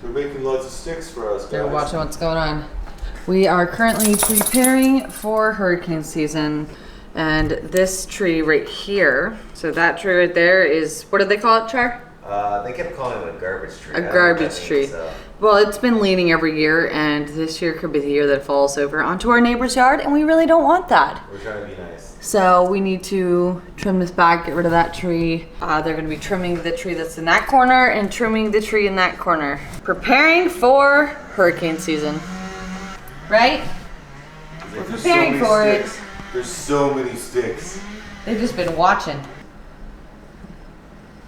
They're making lots of sticks for us, guys. They're watching what's going on. We are currently preparing for hurricane season, and this tree right here, so that tree right there is, what do they call it, Char? They kept calling it a garbage tree. A garbage tree. Well, it's been leaning every year, and this year could be the year that it falls over onto our neighbor's yard, and we really don't want that. We're trying to be nice. So we need to trim this back, get rid of that tree. They're going to be trimming the tree that's in that corner and trimming the tree in that corner. Preparing for hurricane season. Right? We're preparing for it. There's so many sticks. They've just been watching.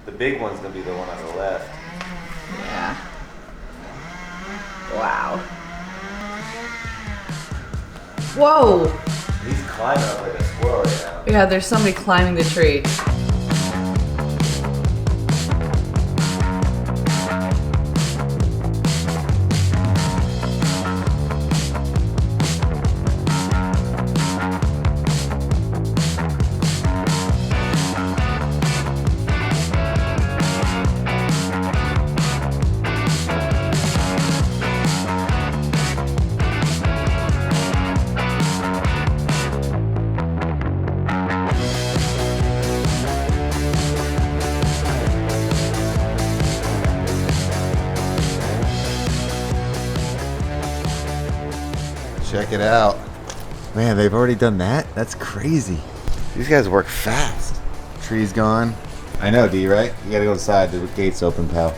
The big one's gonna be the one on the left. Yeah. Wow. Whoa! He's climbing up like a squirrel right now. Yeah, there's somebody climbing the tree. Check it out. Man, they've already done that? That's crazy. These guys work fast. Tree's gone. I know, D, right? You gotta go inside. The gate's open, pal.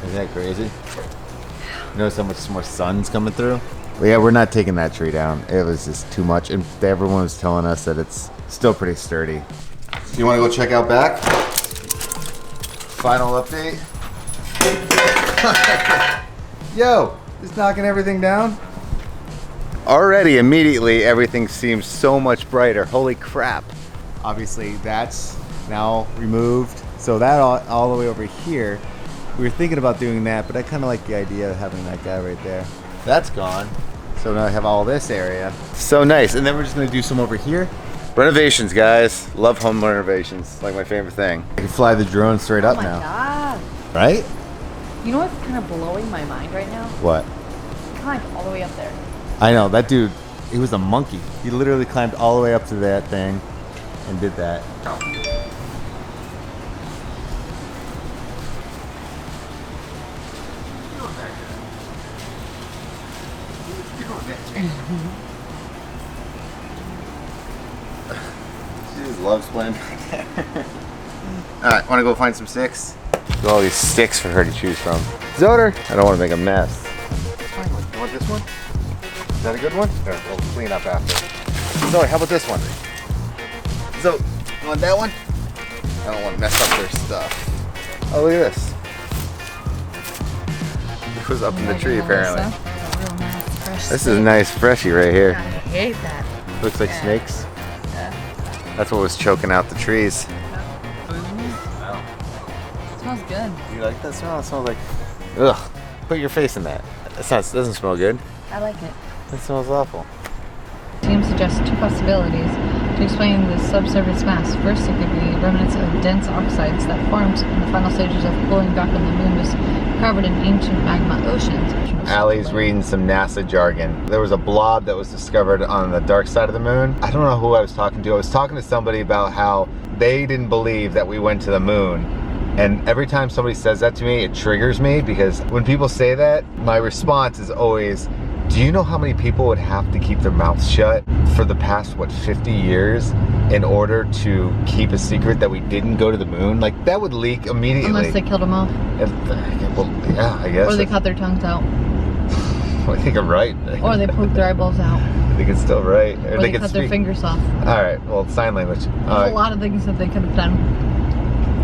Isn't that crazy? You notice how much more sun's coming through? Well, yeah, we're not taking that tree down. It was just too much. And everyone was telling us that it's still pretty sturdy. So you wanna go check out back? Final update. Yo, just knocking everything down. Already, immediately, everything seems so much brighter. Holy crap. Obviously, that's now removed. So that all the way over here, we were thinking about doing that, but I kind of like the idea of having that guy right there. That's gone. So now I have all this area. So nice. And then we're just gonna do some over here. Renovations, guys. Love home renovations. Like my favorite thing. I can fly the drone straight up now. Oh my God. Right? You know what's kind of blowing my mind right now? What? He climbed all the way up there. I know, that dude, he was a monkey. He literally climbed all the way up to that thing and did that. She just loves playing back there. Alright, wanna go find some sticks? There's all these sticks for her to choose from. Zoder! I don't wanna make a mess. You want this one? Is that a good one? There, we'll clean up after. Zoe, how about this one? Zoe, you want that one? I don't want to mess up their stuff. Oh, look at this. It was up in the tree, apparently. This is a nice freshie right here. I hate that. Looks like snakes. Yeah. That's what was choking out the trees. It smells good. You like that smell? It smells like... Ugh. Put your face in that. Doesn't smell good. I like it. That smells awful. Team suggests two possibilities to explain the subsurface mass. First, it could be remnants of dense oxides that formed in the final stages of pulling back when the moon was covered in ancient magma oceans. Allie's reading some NASA jargon. There was a blob that was discovered on the dark side of the moon. I don't know who I was talking to. I was talking to somebody about how they didn't believe that we went to the moon. And every time somebody says that to me, it triggers me, because when people say that, my response is always, do you know how many people would have to keep their mouths shut for the past, what, 50 years in order to keep a secret that we didn't go to the moon? Like, that would leak immediately. Unless they killed them all. Well, yeah, I guess. Or they cut their tongues out. I think I'm right. Or they poked their eyeballs out. I think it's still right. Or they cut their fingers off. Alright, well, sign language. There's a lot of things that they could have done.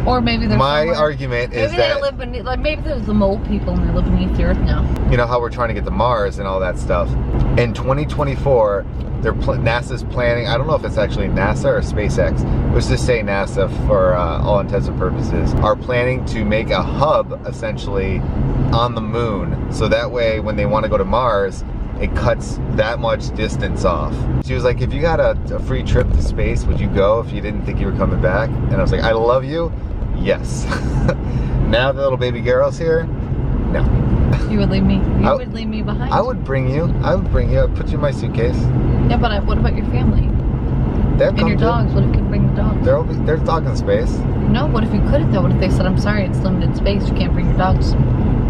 Or maybe there's my argument is that they live beneath, like maybe there's the mole people and they live beneath the earth now. You know how we're trying to get to Mars and all that stuff. In 2024, NASA's planning. I don't know if it's actually NASA or SpaceX. Let's just say NASA for all intents and purposes. Are planning to make a hub essentially on the moon, so that way when they want to go to Mars, it cuts that much distance off. She was like, if you got a free trip to space, would you go if you didn't think you were coming back? And I was like, I love you. Yes. Now the little baby girl's here. No. You would leave me. You would leave me behind. I would bring you. I'd put you in my suitcase. Yeah, but what about your family? They'll And come your too. dogs? What if you could bring the dogs? There's dog in space. No, what if you couldn't though? What if they said, I'm sorry, it's limited space, you can't bring your dogs?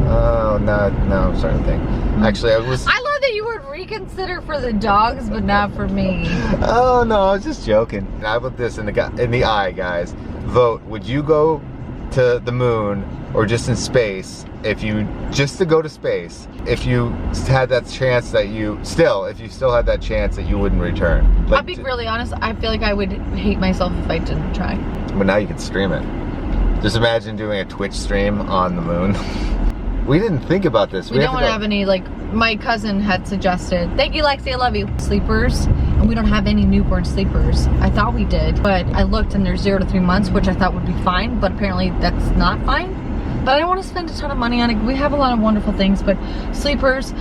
Oh, no, I'm starting to think. Actually, I love that you would reconsider for the dogs, but not for me. Oh, no, I was just joking. And I put this in the eye, guys. Vote, would you go to the moon or just in space just to go to space, if you had that chance that if you still had that chance that you wouldn't return? Like, I'll be really honest, I feel like I would hate myself if I didn't try. But now you can stream it. Just imagine doing a Twitch stream on the moon. We didn't think about this. We don't want to have any, like, my cousin had suggested, thank you Lexi, I love you, sleepers, and we don't have any newborn sleepers. I thought we did, but I looked and they're 0 to 3 months, which I thought would be fine, but apparently that's not fine. But I don't want to spend a ton of money on it. We have a lot of wonderful things, but sleepers,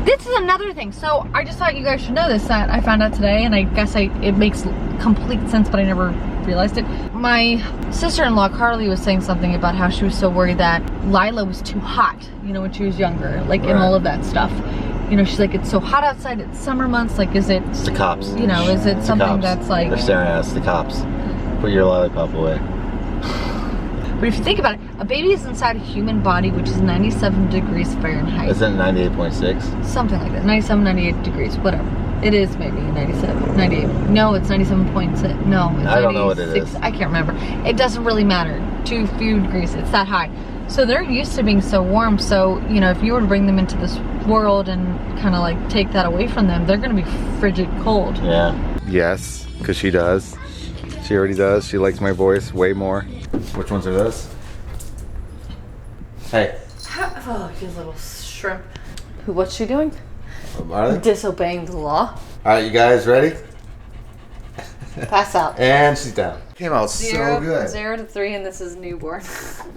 this is another thing. So I just thought you guys should know this, that I found out today, and I guess it makes complete sense, but I never realized it. My sister-in-law Carly was saying something about how she was so worried that Lila was too hot, you know, when she was younger, like in all of that stuff. You know, she's like, it's so hot outside, it's summer months, like it's the cops. You know, is it something that's like... They're staring at us, the cops. Put your lollipop away. But if you think about it, a baby is inside a human body, which is 97 degrees Fahrenheit. Isn't it 98.6? Something like that, 97, 98 degrees, whatever. It is maybe 97, 98. No, it's 97.6. No, it's I don't know what it is. I can't remember. It doesn't really matter. Too few degrees, it's that high. So they're used to being so warm. So, you know, if you were to bring them into this world and kind of like take that away from them, they're going to be frigid cold. Yeah. Yes, because she does. She already does. She likes my voice way more. Which ones are those? Hey. Oh, you little shrimp. What's she doing? Are they? Disobeying the law. Alright, you guys ready? Pass out. And she's down. Came out so good. 0 to 3, and this is newborn.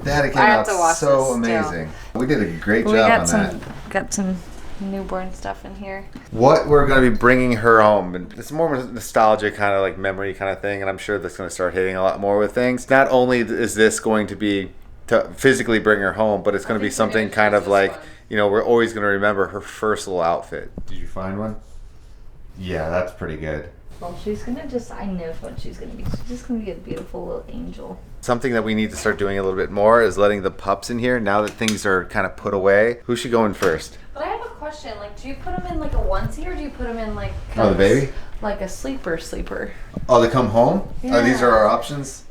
Daddy came out so amazing. We did a great job on that. Got some newborn stuff in here. What we're going to be bringing her home, and it's more nostalgia kind of like memory kind of thing, and I'm sure that's going to start hitting a lot more with things. Not only is this going to be to physically bring her home, but it's going to be something kind of like, you know, we're always going to remember her first little outfit. Did you find one? Yeah, that's pretty good. Well, she's gonna I know what she's gonna be. She's just gonna be a beautiful little angel. Something that we need to start doing a little bit more is letting the pups in here now that things are kind of put away. Who should go in first? But I have a question. Like, do you put them in like a onesie, or do you put them in like... Oh, the baby? Like a sleeper. Oh, they come home? Yeah. Oh, these are our options?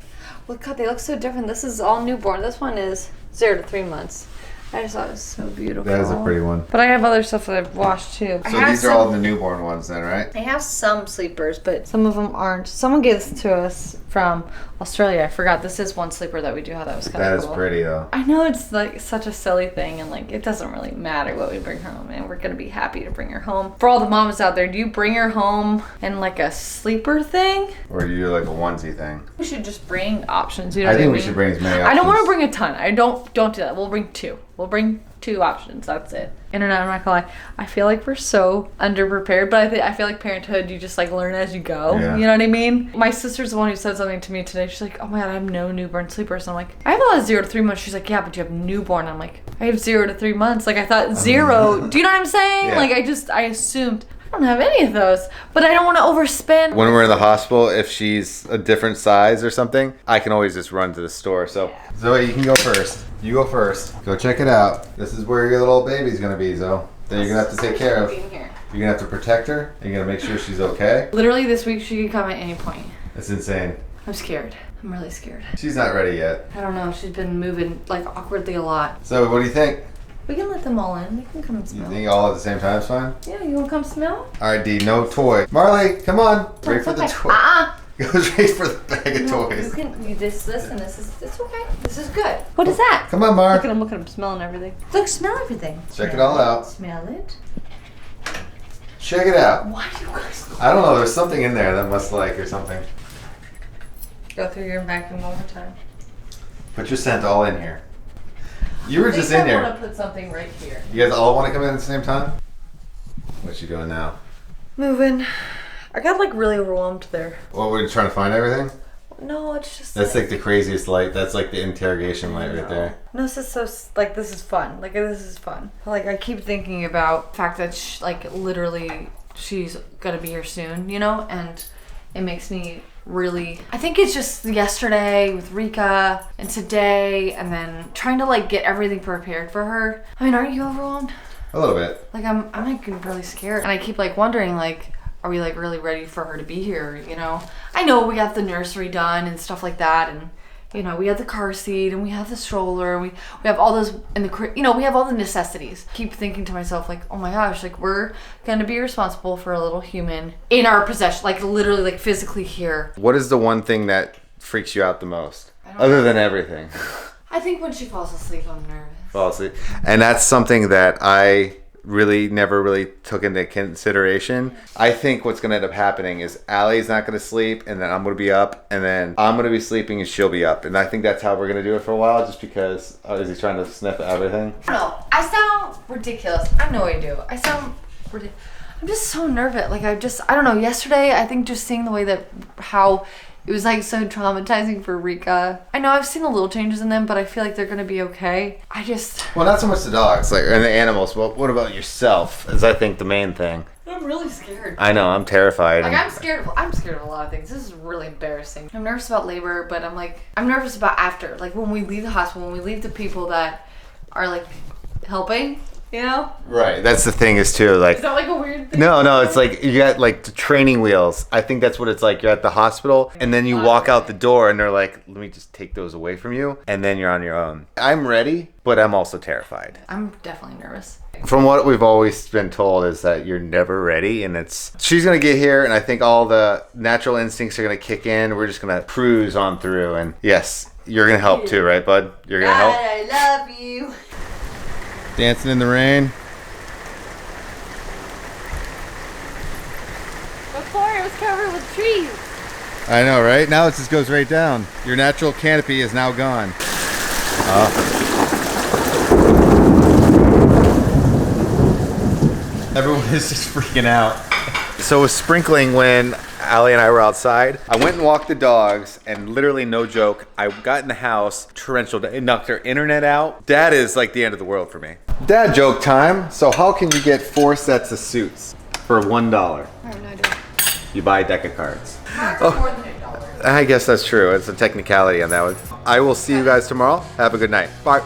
Well, God, they look so different. This is all newborn. This one is 0 to 3 months. I just thought it was so beautiful. That is a pretty one. But I have other stuff that I've washed too. So these are all the newborn ones then, right? I have some sleepers, but some of them aren't. Someone gave this to us from Australia. I forgot. This is one sleeper that we do have. That was kind of cool. That is pretty though. I know it's like such a silly thing, and like it doesn't really matter what we bring her home, and we're gonna be happy to bring her home. For all the mamas out there, do you bring her home in like a sleeper thing? Or do you do like a onesie thing? We should just bring options. You know I what think mean? we should bring as many options. I don't want to bring a ton. I don't do that. We'll bring 2. We'll bring 2 options. That's it. Internet, I'm not gonna lie. I feel like we're so underprepared, but I feel like parenthood, you just like learn as you go. Yeah. You know what I mean? My sister's the one who said something to me today. She's like, "Oh my God, I have no newborn sleepers." And I'm like, "I have a lot of 0 to 3 months." She's like, "Yeah, but you have newborn." I'm like, "I have 0 to 3 months." Like I thought 0. Do you know what I'm saying? Yeah. Like I assumed. I don't have any of those, but I don't want to overspend. When we're in the hospital, if she's a different size or something, I can always just run to the store. So Zoe, you can go first. You go first. Go check it out. This is where your little baby's gonna be, Zoe. That you're gonna have to take care of. You're gonna have to protect her. And you're gonna make sure she's okay. Literally this week she could come at any point. It's insane. I'm scared. I'm really scared. She's not ready yet. I don't know. She's been moving like awkwardly a lot. So what do you think? We can let them all in. They can come and smell. You think all at the same time is fine? Yeah, you want to come smell? Alright, D, no toy. Marley, come on. Ready for the toy. Go straight for the bag of No, toys. you can you this and this is it's okay. This is good. What is that? Come on, Mark. Look at him smelling everything. Look, smell everything. Check it all out. Smell it. Check it out. Why do you guys I don't know, there's something in there that must like or something. go through your vacuum one more time? Put your scent all in here. You were just in I here. want to put something right here. You guys all want to come in at the same time? What you doing now? Moving. I got like really overwhelmed there. Well, we're trying to find everything? No, it's just. That's like the craziest light. That's like the interrogation light right there. No, this is so like this is fun. Like this is fun. Like I keep thinking about the fact that like literally she's gonna be here soon, you know, and it makes me really. I think it's just yesterday with Rika and today, and then trying to like get everything prepared for her. I mean, aren't you overwhelmed? A little bit. Like I'm like really scared, and I keep like wondering like. Are we like really ready for her to be here, you know? I know we got the nursery done and stuff like that, and you know, we have the car seat and we have the stroller, and we have all those in the, you know, we have all the necessities. Keep thinking to myself like, oh my gosh, like we're gonna be responsible for a little human in our possession, like literally like physically here. What is the one thing that freaks you out the most? Other than everything. I think when she falls asleep, I'm nervous. Fall asleep. And that's something that I really never really took into consideration. I think what's gonna end up happening is Allie's not gonna sleep, and then I'm gonna be up, and then I'm gonna be sleeping and she'll be up. And I think that's how we're gonna do it for a while, just because is he trying to sniff everything? I don't know. I sound ridiculous. I know I do. I sound ridiculous. I'm just so nervous. Like I don't know, yesterday I think just seeing the way that how it was like so traumatizing for Rika. I know I've seen the little changes in them, but I feel like they're gonna be okay. Well, not so much the dogs, like, and the animals. Well, what about yourself? Is I think the main thing. I'm really scared. I know, I'm terrified. Like I'm scared of a lot of things. This is really embarrassing. I'm nervous about labor, but I'm nervous about after. Like when we leave the hospital, when we leave the people that are like helping. You know? Right. That's the thing is too, like. Is that like a weird thing? No, it's like you got like the training wheels. I think that's what it's like. You're at the hospital and then you walk out the door and they're like, let me just take those away from you. And then you're on your own. I'm ready, but I'm also terrified. I'm definitely nervous. From what we've always been told is that you're never ready, and she's going to get here, and I think all the natural instincts are going to kick in. We're just going to cruise on through, and yes, you're going to help too, right, bud? You're going to help? I love you. Dancing in the rain. Before it was covered with trees. I know, right? Now it just goes right down. Your natural canopy is now gone. Everyone is just freaking out. So it was sprinkling when Allie and I were outside. I went and walked the dogs, and literally no joke, I got in the house, torrential, it knocked our internet out. Dad is like the end of the world for me. Dad joke time. So how can you get 4 sets of suits for $1? I have no idea. You buy a deck of cards. More than $8. I guess that's true. It's a technicality on that one. I will see you guys tomorrow. Have a good night. Bye.